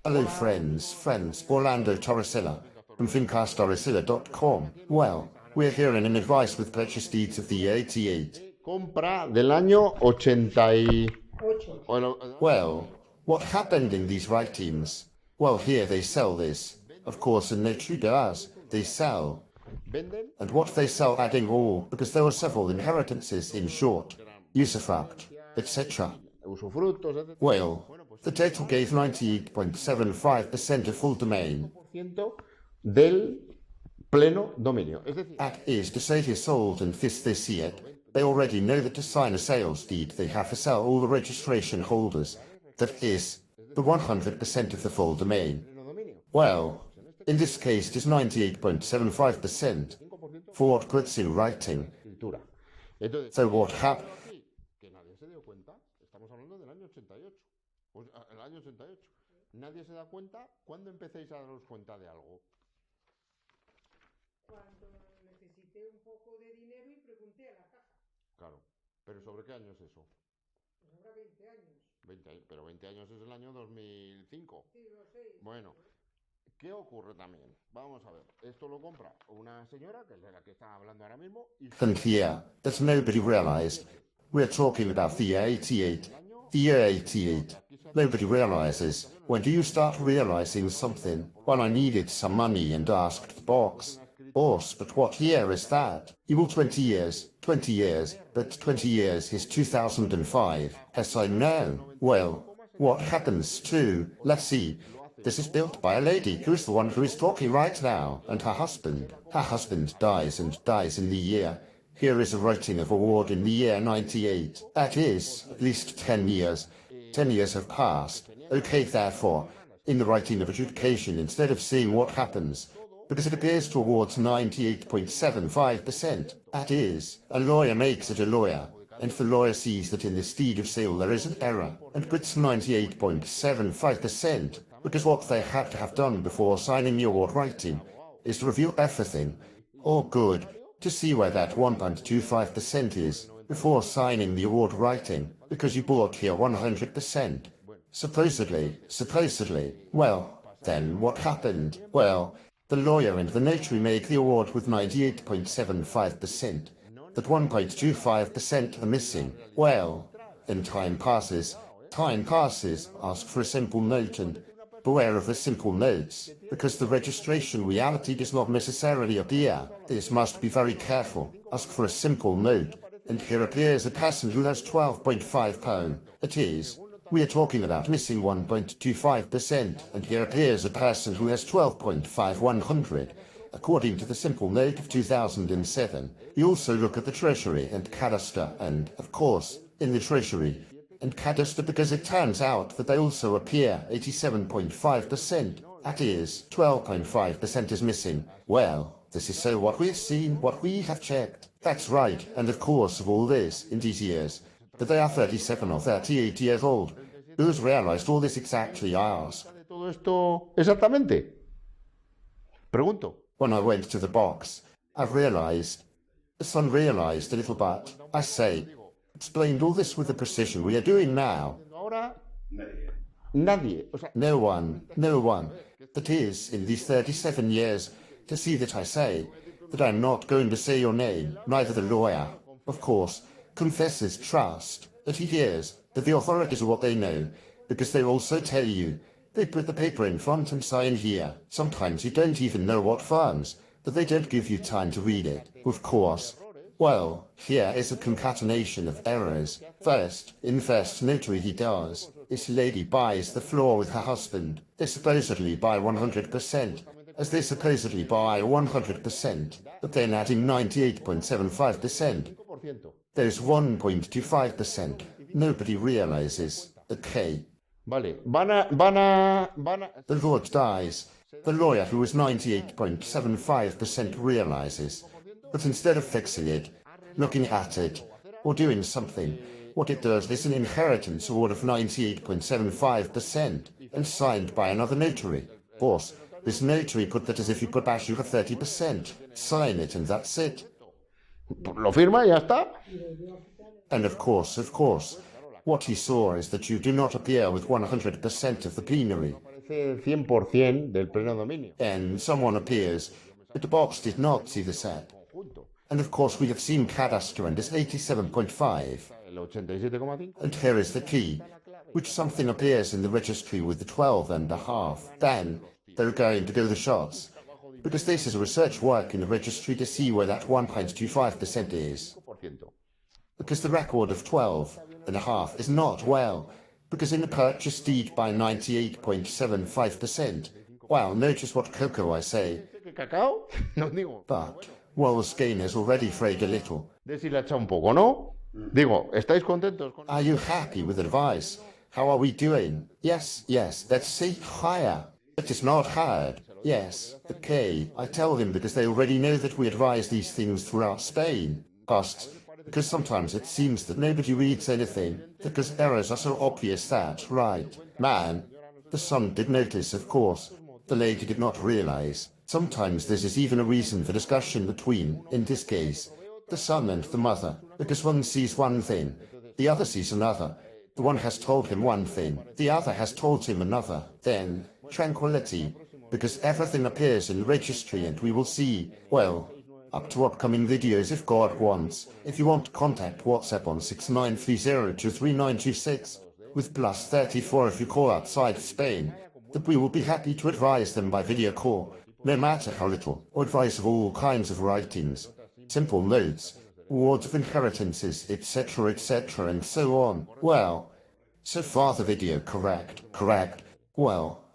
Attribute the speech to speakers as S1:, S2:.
S1: Hello friends, Orlando Torresilla from fincastorresilla.com. Well, we're here in an advice with purchase deeds of the year 88.
S2: Compra del año 88.
S1: Well, what happened in these writings? Well, here they sell this. Of course, and notary does. They sell. And what they sell adding all, because there were several inheritances, in short, usufruct, etc. Well, the title gave 98.75% of full domain.
S2: Del pleno dominio.
S1: That is to say, it is sold, and this they see it. They already know that to sign a sales deed, they have to sell all the registration holders. That is, the 100% of the full domain. Well, in this case, it is 98.75% for what puts in writing. So what happened?
S2: El año 88. Nadie se da cuenta. ¿Cuándo empecéis a daros cuenta de algo?
S3: Cuando necesité un poco de dinero y pregunté a la caja.
S2: Claro. ¿Pero sobre qué año es eso?
S3: Pues habrá 20 años.
S2: 20 años. Pero 20 años es el año 2005.
S3: Sí, lo sé.
S2: Bueno, ¿qué ocurre también? Vamos a ver. Esto lo compra una señora, que es de la que está hablando ahora mismo.
S1: And here, that nobody realized, we're talking about the year 88. The year 88. Nobody realizes. When do you start realizing something? Well, I needed some money and asked the box. Boss, but what year is that? You will 20 years, but 20 years is 2005. Yes, I know. Well, what happens to, let's see, this is built by a lady who is the one who is talking right now, and her husband. Her husband dies and dies in the year. Here is a writing of award in the year 98. That is, at least 10 years. 10 years have passed. Okay, therefore, in the writing of adjudication, instead of seeing what happens, because it appears to awards 98.75%. That is, a lawyer makes it a lawyer, and the lawyer sees that in this deed of sale there is an error, and puts 98.75%, because what they had to have done before signing the award writing is to review everything, all good, to see where that 1.25% is, before signing the award writing, because you bought here 100%. Supposedly. Well, then what happened? Well, the lawyer and the notary make the award with 98.75%. That 1.25% are missing. Well, then time passes, ask for a simple note and beware of the simple notes, because the registration reality does not necessarily appear. This must be very careful. Ask for a simple note, and here appears a person who has £12.5. It is, we are talking about missing 1.25%, and here appears a person who has 12.5100. According to the simple note of 2007, you also look at the Treasury and Cadastre, and, of course, in the Treasury and Cadastre, because it turns out that they also appear 87.5%. That is, 12.5% is missing. Well, this is so what we've seen, what we have checked. That's right, and of course of all this, in these years, that they are 37 or 38 years old. Who's realized all this exactly, I ask?
S2: ¿Todo esto exactamente? Pregunto.
S1: When I went to the box, I've realized, it's unrealized a little, but, I say, explained all this with the precision we are doing now.
S2: Ahora, nadie.
S1: No one, that is, in these 37 years, to see that I say, that I'm not going to say your name, neither the lawyer, of course, confesses trust, that he hears, that the authorities are what they know, because they also tell you, they put the paper in front and sign here. Sometimes you don't even know what firms, that they don't give you time to read it, of course. Well, here is a concatenation of errors. First, in first notary he does. This lady buys the floor with her husband. They supposedly buy 100%. As they supposedly buy 100%, but then adding 98.75%. There's 1.25%. Nobody realizes. Okay.
S2: Vale.
S1: The Lord dies. The lawyer who was 98.75% realizes. But instead of fixing it, looking at it, or doing something, what it does is an inheritance award of 98.75%, and signed by another notary. Boss, this notary put that as if you put back you have 30%. Sign it and that's it.
S2: Lo firma y ya está.
S1: And of course, what he saw is that you do not appear with 100% of the plenary.
S2: Ese 100% del pleno dominio.
S1: Then someone appears, but the box did not see the set. And of course we have seen Cadastre and it's 87.5.
S2: El 87,5.
S1: And here is the key, which something appears in the registry with the 12.5. Then they're going to do the shots, because this is a research work in the registry to see where that 1.25% is. Because the record of 12.5 is not well, because in the purchase deed by 98.75%. Well, notice what cocoa I say,
S2: ¿Qué cacao? No digo.
S1: but Wall's gain has already frayed a little.
S2: Deshilacha un poco, ¿no? Digo, ¿estáis contentos con
S1: Are you happy with advice? How are we doing? Yes, let's see higher. It is not hard. Yes, okay, I tell them because they already know that we advise these things throughout Spain. Costs, because sometimes it seems that nobody reads anything, because errors are so obvious that, right, man, the son did notice, of course. The lady did not realize. Sometimes this is even a reason for discussion between, in this case, the son and the mother, because one sees one thing, the other sees another. The one has told him one thing, the other has told him another. Then, tranquility, because everything appears in the registry and we will see, well, up to upcoming videos if God wants. If you want to contact WhatsApp on 6930239926, with +34 if you call outside Spain, that we will be happy to advise them by video call, no matter how little, or advice of all kinds of writings, simple notes, awards of inheritances, etc., and so on. Well, so far the video correct. Well,